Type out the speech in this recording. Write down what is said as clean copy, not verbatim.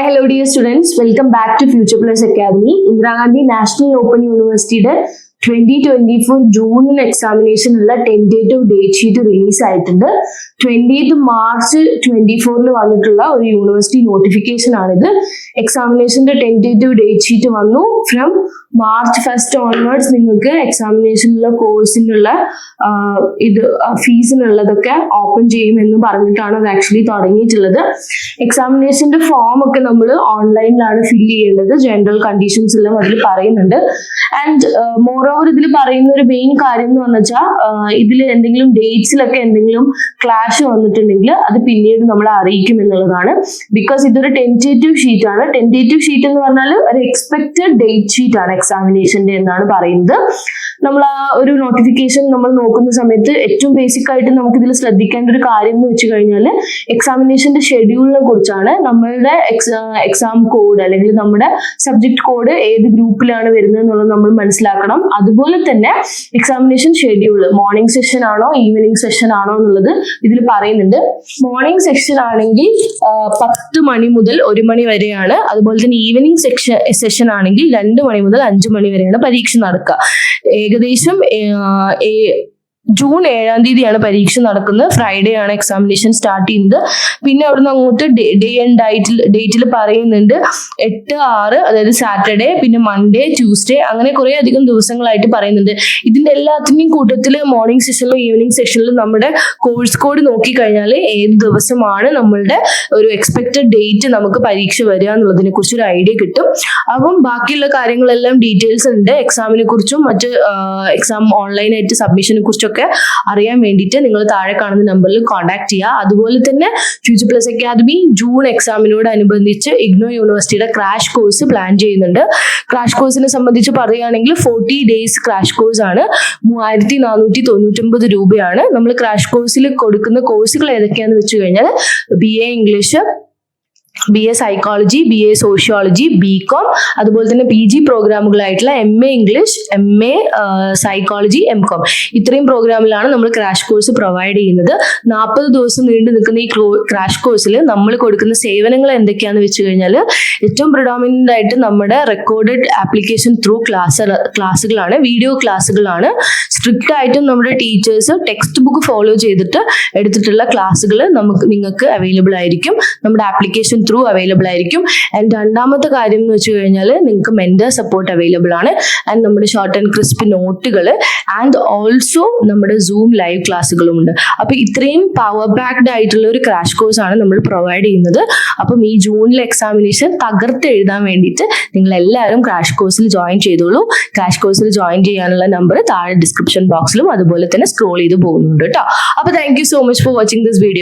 Hi, hello dear students. Welcome back to Future Plus Academy. Indira Gandhi National Open University 2024 June examination tentative date sheet release ആയിട്ടുണ്ട്. 20th March 24 വന്നിട്ടുള്ള ഒരു university notification ആണിത്. എക്സാമിനേഷന്റെ tentative date sheet വന്നു. From March 1st onwards നിങ്ങൾക്ക് എക്സാമിനേഷനുള്ള കോഴ്സിനുള്ള ഇത് ഫീസിനുള്ളതൊക്കെ open ചെയ്യുമെന്ന് പറഞ്ഞിട്ടാണ് അത് ആക്ച്വലി തുടങ്ങിയിട്ടുള്ളത്. എക്സാമിനേഷന്റെ ഫോം ഒക്കെ നമ്മൾ ഓൺലൈനിലാണ് ഫില്ല് ചെയ്യേണ്ടത്. ജനറൽ കണ്ടീഷൻസ് എല്ലാം അതിൽ പറയുന്നുണ്ട്. ആൻഡ് മോറോവർ ഇതിൽ പറയുന്ന ഒരു മെയിൻ കാര്യം എന്ന് പറഞ്ഞാൽ ഇതിൽ എന്തെങ്കിലും ഡേറ്റ്സിലൊക്കെ എന്തെങ്കിലും ക്ലാഷ് വന്നിട്ടുണ്ടെങ്കിൽ അത് പിന്നീട് നമ്മളെ അറിയിക്കും എന്നുള്ളതാണ്. ബിക്കോസ് ഇതൊരു ടെന്റേറ്റീവ് ഷീറ്റ് ആണ്. ടെന്റേറ്റീവ് ഷീറ്റ് എന്ന് പറഞ്ഞാൽ ഒരു എക്സ്പെക്റ്റഡ് ഡേറ്റ് ഷീറ്റ് ആണ് എക്സാമിനേഷന്റെ എന്നാണ് പറയുന്നത്. നമ്മൾ ആ ഒരു നോട്ടിഫിക്കേഷൻ നമ്മൾ നോക്കുന്ന സമയത്ത് ഏറ്റവും ബേസിക് ആയിട്ട് നമുക്ക് ഇതിൽ ശ്രദ്ധിക്കേണ്ട ഒരു കാര്യം എന്ന് വെച്ച് കഴിഞ്ഞാൽ എക്സാമിനേഷന്റെ ഷെഡ്യൂളിനെ കുറിച്ചാണ്. നമ്മളുടെ എക്സാം കോഡ് അല്ലെങ്കിൽ നമ്മുടെ സബ്ജക്ട് കോഡ് ഏത് ഗ്രൂപ്പിലാണ് വരുന്നത് എന്നുള്ളത് നമ്മൾ മനസ്സിലാക്കണം. അതുപോലെ തന്നെ എക്സാമിനേഷൻ ഷെഡ്യൂൾ മോർണിംഗ് സെഷൻ ആണോ ഈവനിങ് സെഷൻ ആണോ എന്നുള്ളത് ഇതിൽ പറയുന്നുണ്ട്. മോർണിംഗ് സെക്ഷൻ ആണെങ്കിൽ 10 മണി മുതൽ 1 മണി വരെയാണ്. അതുപോലെ തന്നെ ഈവനിങ് സെഷൻ ആണെങ്കിൽ 2 മണി മുതൽ 5 മണി വരെയാണ് പരീക്ഷ നടക്കുക. ഏകദേശം June 7ാം തീയതിയാണ് പരീക്ഷ നടക്കുന്നത്. ഫ്രൈഡേ ആണ് എക്സാമിനേഷൻ സ്റ്റാർട്ട് ചെയ്യുന്നത്. പിന്നെ അവിടുന്ന് അങ്ങോട്ട് ഡേ ആൻഡ് ഡേറ്റിൽ പറയുന്നുണ്ട് 8, 6 അതായത് സാറ്റർഡേ, പിന്നെ മൺഡേ, ട്യൂസ്ഡേ, അങ്ങനെ കുറെ അധികം ദിവസങ്ങളായിട്ട് പറയുന്നുണ്ട്. ഇതിന്റെ എല്ലാത്തിന്റെയും കൂട്ടത്തിൽ മോർണിംഗ് സെഷനിലും ഈവനിങ് സെഷനിലും നമ്മുടെ കോഴ്സ് കോഡ് നോക്കിക്കഴിഞ്ഞാൽ ഏത് ദിവസമാണ് നമ്മളുടെ ഒരു എക്സ്പെക്റ്റഡ് ഡേറ്റ് നമുക്ക് പരീക്ഷ വരിക എന്നുള്ളതിനെ കുറിച്ച് ഒരു ഐഡിയ കിട്ടും. അപ്പം ബാക്കിയുള്ള കാര്യങ്ങളെല്ലാം ഡീറ്റെയിൽസ് ഉണ്ട്. എക്സാമിനെ കുറിച്ചും മറ്റ് എക്സാം ഓൺലൈനായിട്ട് സബ്മിഷനെ കുറിച്ചൊക്കെ അറിയാൻ വേണ്ടിയിട്ട് നിങ്ങൾ താഴെ കാണുന്ന നമ്പറിൽ കോൺടാക്ട് ചെയ്യുക. അതുപോലെ തന്നെ ഫ്യൂച്ചർ പ്ലസ് അക്കാദമി ജൂൺ എക്സാമിനോടനുബന്ധിച്ച് ഇഗ്നോ യൂണിവേഴ്സിറ്റിയുടെ ക്രാഷ് കോഴ്സ് പ്ലാൻ ചെയ്യുന്നുണ്ട്. ക്രാഷ് കോഴ്സിനെ സംബന്ധിച്ച് പറയുകയാണെങ്കിൽ 40 days ക്രാഷ് കോഴ്സ് ആണ്. 3499 രൂപയാണ്. നമ്മൾ ക്രാഷ് കോഴ്സിൽ കൊടുക്കുന്ന കോഴ്സുകൾ ഏതൊക്കെയാണെന്ന് വെച്ച് കഴിഞ്ഞാൽ BA English, BA psychology, BA sociology, BCom, അതുപോലെ തന്നെ PG പ്രോഗ്രാമുകളായിട്ടുള്ള MA English, MA psychology, MCom, ഇത്രയും പ്രോഗ്രാമിലാണ് നമ്മൾ ക്രാഷ് കോഴ്സ് പ്രൊവൈഡ് ചെയ്യുന്നത്. 40 ദിവസം നീണ്ടു നിൽക്കുന്ന ഈ ക്രാഷ് കോഴ്സിൽ നമ്മൾ കൊടുക്കുന്ന സേവനങ്ങൾ എന്തൊക്കെയാണെന്ന് വെച്ച് കഴിഞ്ഞാൽ ഏറ്റവും പ്രൊഡോമിനന്റ് ആയിട്ട് നമ്മുടെ റെക്കോർഡഡ് ആപ്ലിക്കേഷൻ ത്രൂ ക്ലാസ്സുകളാണ്, വീഡിയോ ക്ലാസ്സുകളാണ്. സ്ട്രിക്റ്റ് ആയിട്ടും നമ്മുടെ ടീച്ചേഴ്സ് ടെക്സ്റ്റ് ബുക്ക് ഫോളോ ചെയ്തിട്ട് എടുത്തിട്ടുള്ള ക്ലാസ്സുകൾ നിങ്ങൾക്ക് അവൈലബിൾ ആയിരിക്കും. നമ്മുടെ ആപ്ലിക്കേഷൻ ത്രൂ അവൈലബിൾ ആയിരിക്കും. ആൻഡ് രണ്ടാമത്തെ കാര്യം എന്ന് വെച്ച് കഴിഞ്ഞാൽ നിങ്ങൾക്ക് മെന്റർ സപ്പോർട്ട് അവൈലബിൾ ആണ്. ആൻഡ് നമ്മുടെ ഷോർട്ട് ആൻഡ് ക്രിസ്പ് നോട്ടുകൾ ആൻഡ് ഓൾസോ നമ്മുടെ സൂം ലൈവ് ക്ലാസ്സുകളും ഉണ്ട്. അപ്പൊ ഇത്രയും പവർ പാക്ഡ് ആയിട്ടുള്ള ഒരു ക്രാഷ് കോഴ്സ് ആണ് നമ്മൾ പ്രൊവൈഡ് ചെയ്യുന്നത്. അപ്പം ഈ ജൂണിലെ എക്സാമിനേഷൻ തകർത്ത് എഴുതാൻ വേണ്ടിയിട്ട് നിങ്ങൾ എല്ലാവരും ക്രാഷ് കോഴ്സിൽ ജോയിൻ ചെയ്തോളൂ. ക്രാഷ് കോഴ്സിൽ ജോയിൻ ചെയ്യാനുള്ള നമ്പർ താഴെ ഡിസ്ക്രിപ്ഷൻ ബോക്സിലും അതുപോലെ തന്നെ സ്ക്രോൾ ചെയ്ത് പോകുന്നുണ്ട് കേട്ടോ. അപ്പൊ thank you so much for watching this video.